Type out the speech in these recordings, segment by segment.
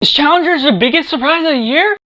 Is Challengers the biggest surprise of the year?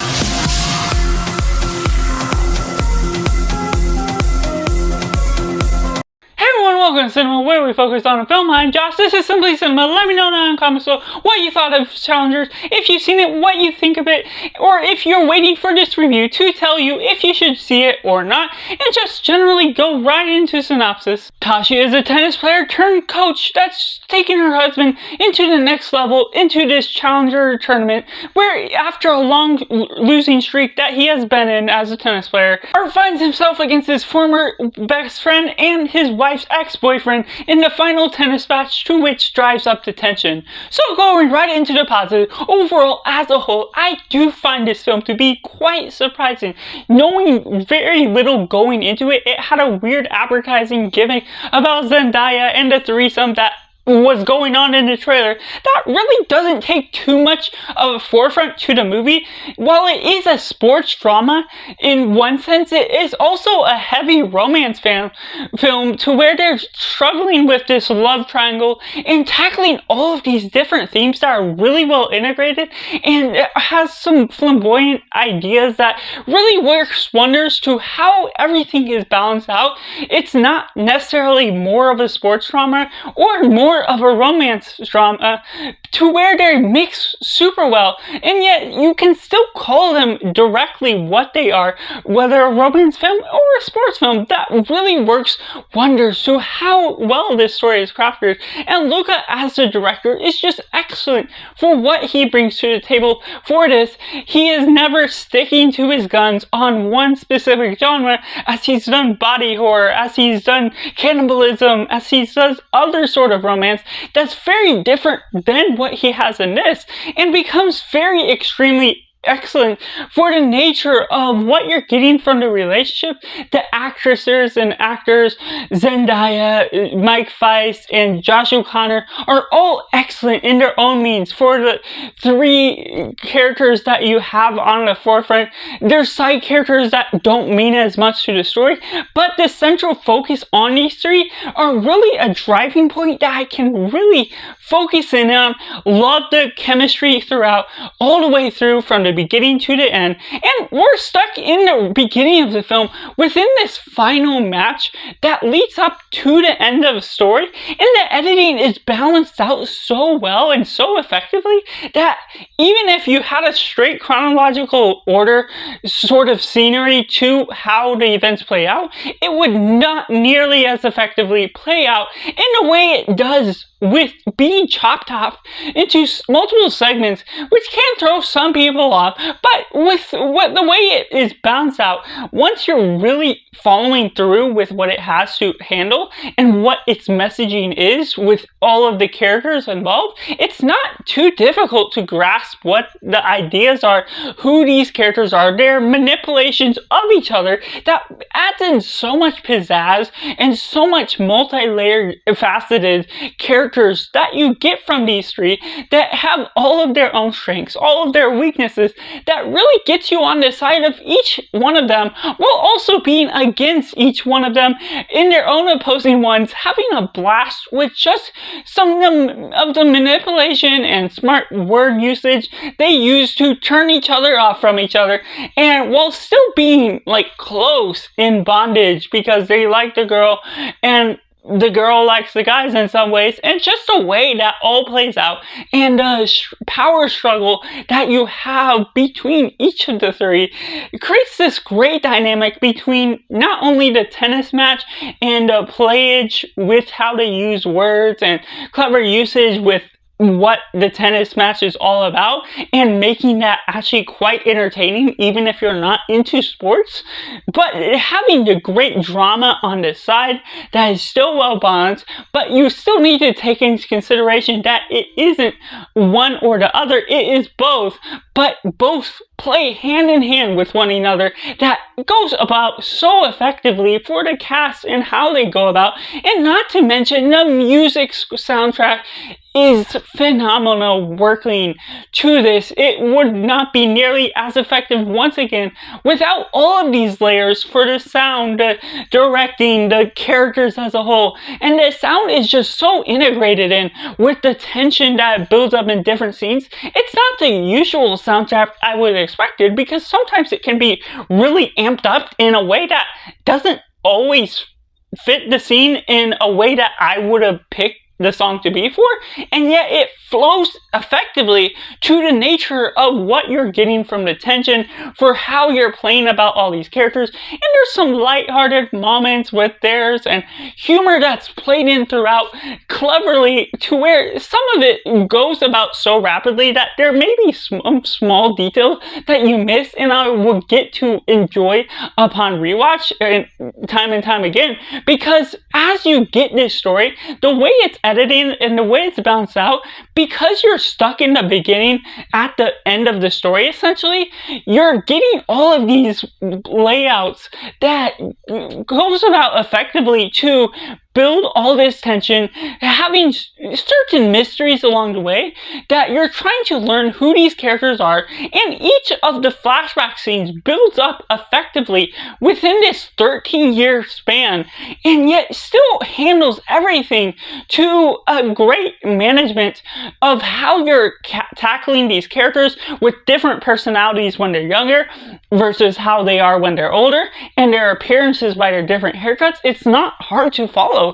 Hey everyone, welcome to Cinema, where we focus on a film. I'm Josh, this is Simply Cinema. Let me know down in the comments below what you thought of Challengers, if you've seen it, what you think of it, or if you're waiting for this review to tell you if you should see it or not, and just generally go right into synopsis. Tashi is a tennis player turned coach that's taking her husband into the next level, into this Challenger tournament, where after a long losing streak that he has been in as a tennis player, Art finds himself against his former best friend and his wife's ex-boyfriend in the final tennis match, to which drives up the tension. So going right into the positive, overall as a whole, I do find this film to be quite surprising. Knowing very little going into it, it had a weird advertising gimmick about Zendaya and the threesome that was going on in the trailer that really doesn't take too much of a forefront to the movie. While it is a sports drama, in one sense, it is also a heavy romance film to where they're struggling with this love triangle and tackling all of these different themes that are really well integrated, and it has some flamboyant ideas that really works wonders to how everything is balanced out. It's not necessarily more of a sports drama or more of a romance drama, to where they mix super well, and yet you can still call them directly what they are, whether a romance film or a sports film. That really works wonders to how well this story is crafted, and Luca as the director is just excellent for what he brings to the table for this. He is never sticking to his guns on one specific genre, as he's done body horror, as he's done cannibalism, as he does other sort of romance that's very different than what he has in this, and becomes very extremely excellent for the nature of what you're getting from the relationship. The actresses and actors, Zendaya, Mike Feist, and Josh O'Connor, are all excellent in their own means. For the three characters that you have on the forefront, they're side characters that don't mean as much to the story, but the central focus on these three are really a driving point that I can really focus in on. Love the chemistry throughout, all the way through from the beginning to the end, and we're stuck in the beginning of the film within this final match that leads up to the end of the story, and the editing is balanced out so well and so effectively that even if you had a straight chronological order sort of scenery to how the events play out, it would not nearly as effectively play out in the way it does, with being chopped off into multiple segments, which can throw some people off. But with the way it is balanced out, once you're really following through with what it has to handle and what its messaging is with all of the characters involved, it's not too difficult to grasp what the ideas are, who these characters are, their manipulations of each other, that adds in so much pizzazz and so much multi-layered, faceted characters that you get from these three, that have all of their own strengths, all of their weaknesses, that really gets you on the side of each one of them, while also being against each one of them in their own opposing ones, having a blast with just some of the manipulation and smart word usage they use to turn each other off from each other, and while still being like close in bondage because they like the girl and the girl likes the guys in some ways, and just the way that all plays out, and the power struggle that you have between each of the three, it creates this great dynamic between not only the tennis match and the playage with how they use words and clever usage with what the tennis match is all about, and making that actually quite entertaining even if you're not into sports, but having the great drama on the side that is still well balanced. But you still need to take into consideration that it isn't one or the other, it is both, but both play hand in hand with one another, that goes about so effectively for the cast and how they go about, and not to mention the music soundtrack is phenomenal working to this. It would not be nearly as effective once again without all of these layers for the sound, the directing, the characters as a whole. And the sound is just so integrated in with the tension that builds up in different scenes. It's not the usual soundtrack I would have expected, because sometimes it can be really amped up in a way that doesn't always fit the scene in a way that I would have picked the song to be for, and yet it flows effectively to the nature of what you're getting from the tension for how you're playing about all these characters. And there's some lighthearted moments with theirs and humor that's played in throughout cleverly, to where some of it goes about so rapidly that there may be some small details that you miss and I will get to enjoy upon rewatch and time again, because as you get this story, the way it's editing and the way it's balanced out, because you're stuck in the beginning at the end of the story, essentially, you're getting all of these layouts that goes about effectively to build all this tension, having certain mysteries along the way that you're trying to learn who these characters are, and each of the flashback scenes builds up effectively within this 13-year span, and yet still handles everything to a great management of how you're tackling these characters with different personalities when they're younger versus how they are when they're older, and their appearances by their different haircuts. It's not hard to follow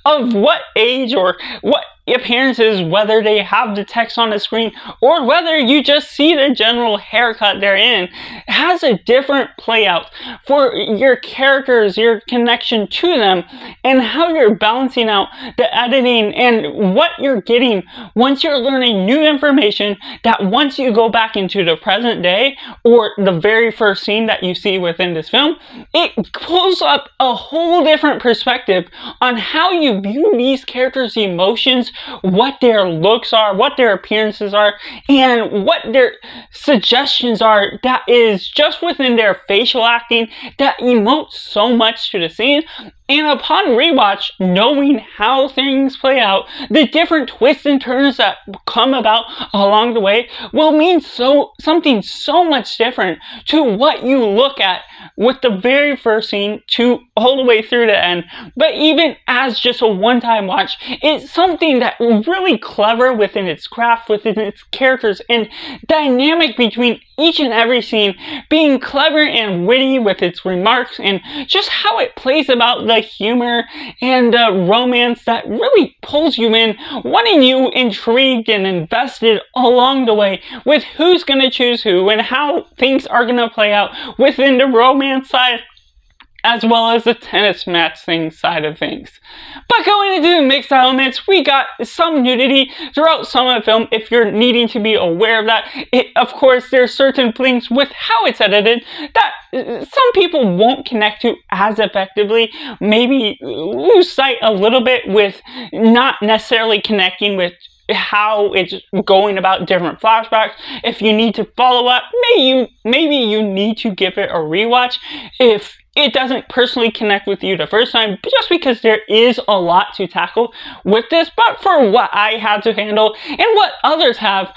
of what age or what appearances, whether they have the text on the screen or whether you just see the general haircut they're in, has a different play out for your characters, your connection to them, and how you're balancing out the editing and what you're getting once you're learning new information that once you go back into the present day or the very first scene that you see within this film, it pulls up a whole different perspective on how you view these characters' emotions, what their looks are, what their appearances are, and what their suggestions are that is just within their facial acting that emotes so much to the scene. And upon rewatch, knowing how things play out, the different twists and turns that come about along the way will mean something so much different to what you look at with the very first scene to all the way through the end. But even as just a one-time watch, it's something that really clever within its craft, within its characters, and dynamic between each and every scene, being clever and witty with its remarks, and just how it plays about the humor and the romance that really pulls you in, wanting you intrigued and invested along the way with who's going to choose who and how things are going to play out within the romance side, as well as the tennis match side of things. But going into the mixed elements, we got some nudity throughout some of the film, if you're needing to be aware of that. Of course, there's certain things with how it's edited that some people won't connect to as effectively, maybe lose sight a little bit with not necessarily connecting with how it's going about different flashbacks. If you need to follow up, maybe you need to give it a rewatch if it doesn't personally connect with you the first time, just because there is a lot to tackle with this. But for what I had to handle and what others have,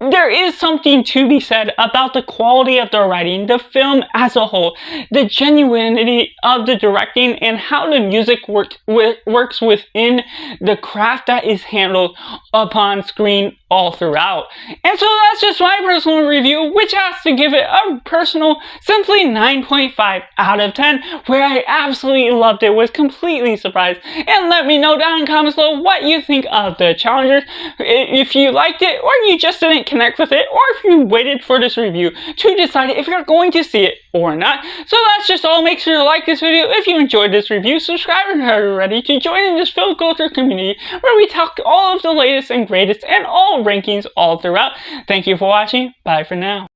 there is something to be said about the quality of the writing, the film as a whole, the genuinity of the directing, and how the music works within the craft that is handled upon screen all throughout. And so that's just my personal review, which has to give it a personal, simply 9.5 out of 10, where I absolutely loved it, was completely surprised. And let me know down in the comments below what you think of the challengers, if you liked it, or you just didn't connect with it, or if you waited for this review to decide if you're going to see it or not. So that's just all. Make sure to like this video if you enjoyed this review, subscribe if you're already, to join in this film culture community where we talk all of the latest and greatest and all rankings all throughout. Thank you for watching. Bye for now.